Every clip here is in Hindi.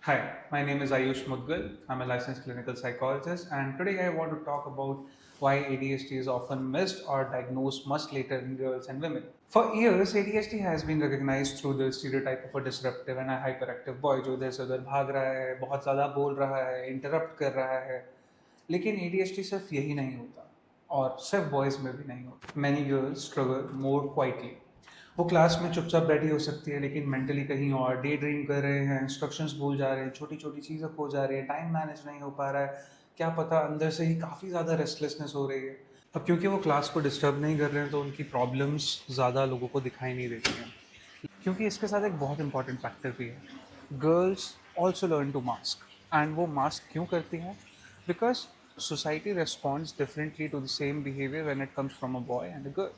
Hi, my name is Ayush Mudgal. I'm a licensed clinical psychologist, and today I want to talk about why ADHD is often missed or diagnosed much later in girls and women. For years, ADHD has been recognized through the stereotype of a disruptive and a hyperactive boy जो इधर से उधर भाग रहा है, बहुत ज़्यादा बोल रहा है, इंटरप्ट कर रहा है. लेकिन ADHD सिर्फ यही नहीं होता और सिर्फ बॉयज़ में भी नहीं होता. Many girls struggle more quietly. वो क्लास में चुपचाप बैठी हो सकती है लेकिन मेंटली कहीं और डे ड्रीम कर रहे हैं, इंस्ट्रक्शंस भूल जा रहे हैं, छोटी छोटी चीज़ें खो जा रही है, टाइम मैनेज नहीं हो पा रहा है, क्या पता अंदर से ही काफ़ी ज़्यादा रेस्टलेसनेस हो रही है. अब क्योंकि वो क्लास को डिस्टर्ब नहीं कर रहे हैं तो उनकी प्रॉब्लम्स ज़्यादा लोगों को दिखाई नहीं देती हैं. क्योंकि इसके साथ एक बहुत इंपॉर्टेंट फैक्टर भी है. Girls also learn to mask. And वो मास्क क्यों करती हैं? Because society responds differently to the same behaviour when it comes from a boy and a girl.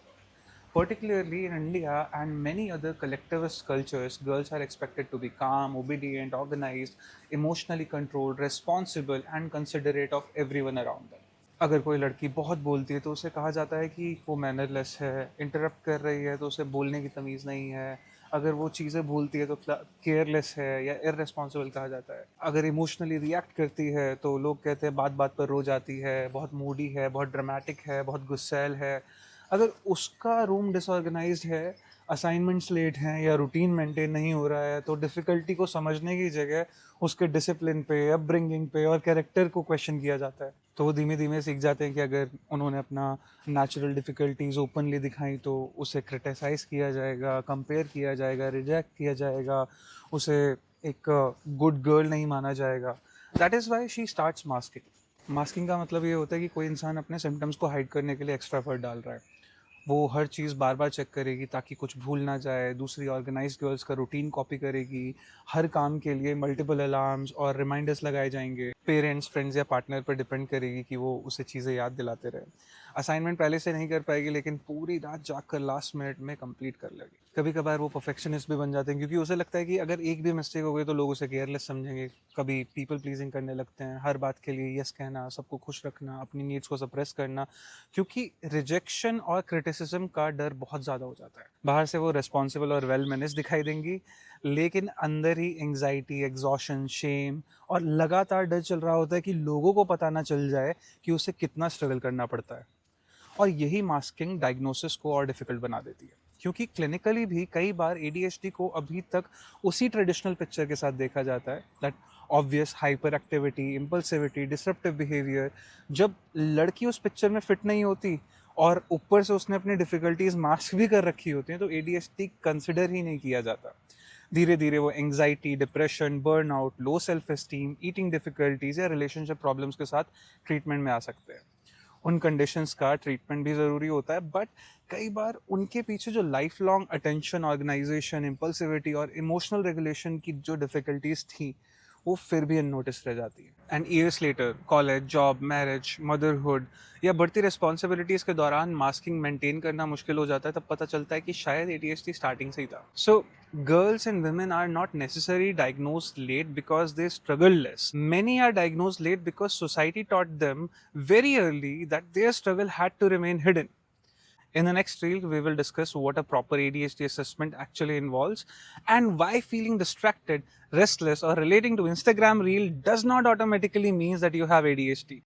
Particularly in India and many other collectivist cultures, girls are expected to be calm, obedient, organized, emotionally controlled, responsible, and considerate of everyone around them. अगर कोई लड़की बहुत बोलती है तो उसे कहा जाता है कि वो मैनरलेस है, इंटरप्ट कर रही है तो उसे बोलने की तमीज़ नहीं है, अगर वो चीज़ें भूलती है तो केयरलेस है या इररेस्पॉन्सिबल कहा जाता है, अगर इमोशनली रिएक्ट करती है तो लोग कहते हैं बात बात पर रो जाती है, बहुत मूडी है, बहुत ड्रामेटिक है, बहुत गुस्सैल है. अगर उसका रूम डिसऑर्गेनाइज्ड है, असाइनमेंट्स लेट हैं या रूटीन मेंटेन नहीं हो रहा है तो डिफ़िकल्टी को समझने की जगह उसके डिसिप्लिन पे, अपब्रिंगिंग पे और कैरेक्टर को क्वेश्चन किया जाता है. तो वो धीमे धीमे सीख जाते हैं कि अगर उन्होंने अपना नेचुरल डिफ़िकल्टीज ओपनली दिखाई तो उसे क्रिटिसाइज़ किया जाएगा, कंपेयर किया जाएगा, रिजेक्ट किया जाएगा, उसे एक गुड गर्ल नहीं माना जाएगा. That is why she starts masking. Masking का मतलब ये होता है कि कोई इंसान अपने सिम्टम्स को हाइड करने के लिए एक्स्ट्रा एफर्ट डाल रहा है. वो हर चीज़ बार बार चेक करेगी ताकि कुछ भूल ना जाए, दूसरी ऑर्गेनाइज्ड गर्ल्स का रूटीन कॉपी करेगी, हर काम के लिए मल्टीपल अलार्म्स और रिमाइंडर्स लगाए जाएंगे, पेरेंट्स, फ्रेंड्स या पार्टनर पर डिपेंड करेगी कि वो उसे चीज़ें याद दिलाते रहे. असाइनमेंट पहले से नहीं कर पाएगी लेकिन पूरी रात जाग कर लास्ट मिनट में कंप्लीट कर लेगी. कभी कभार वो परफेक्शनिस्ट भी बन जाते हैं क्योंकि उसे लगता है कि अगर एक भी मिस्टेक हो गई तो लोग उसे केयरलेस समझेंगे. कभी पीपल प्लीजिंग करने लगते हैं, हर बात के लिए यस कहना, सबको खुश रखना, अपनी नीड्स को सप्रेस करना, क्योंकि रिजेक्शन और क्रिटिसिज्म का डर बहुत ज़्यादा हो जाता है. बाहर से वो रिस्पॉन्सिबल और वेल मैनेज दिखाई देंगी लेकिन अंदर ही एंग्जाइटी, एग्जॉशन, शेम और लगातार डर चल रहा होता है कि लोगों को पता ना चल जाए कि उसे कितना स्ट्रगल करना पड़ता है. और यही मास्किंग डायग्नोसिस को और डिफिकल्ट बना देती है क्योंकि क्लिनिकली भी कई बार एडीएचडी को अभी तक उसी ट्रेडिशनल पिक्चर के साथ देखा जाता है, that obvious hyper activity, impulsivity, disruptive behaviour. जब लड़की उस पिक्चर में फिट नहीं होती और ऊपर से उसने अपनी डिफ़िकल्टीज मास्क भी कर रखी होती हैं तो एडीएचडी कंसिडर ही नहीं किया जाता. धीरे धीरे वो anxiety, depression, burnout, low self esteem, eating difficulties या रिलेशनशिप प्रॉब्लम्स के साथ ट्रीटमेंट में आ सकते हैं. उन कंडीशंस का ट्रीटमेंट भी ज़रूरी होता है बट कई बार उनके पीछे जो life long attention, organisation, impulsivity और इमोशनल रेगुलेशन की जो डिफ़िकल्टीज थी वो फिर भी अननोटिस रह जाती है. And years later college, job, marriage, motherhood या बढ़ती रिस्पॉन्सिबिलिटीज़ के दौरान मास्किंग मेंटेन करना मुश्किल हो जाता है. तब पता चलता है कि शायद एडीएचडी स्टार्टिंग से ही था. सो girls and women are not necessarily diagnosed late because they struggle less. Many are diagnosed late because society taught them very early that their struggle had to remain hidden. In the next reel, we will discuss what a proper ADHD assessment actually involves and why feeling distracted, restless, or relating to Instagram reel does not automatically means that you have ADHD.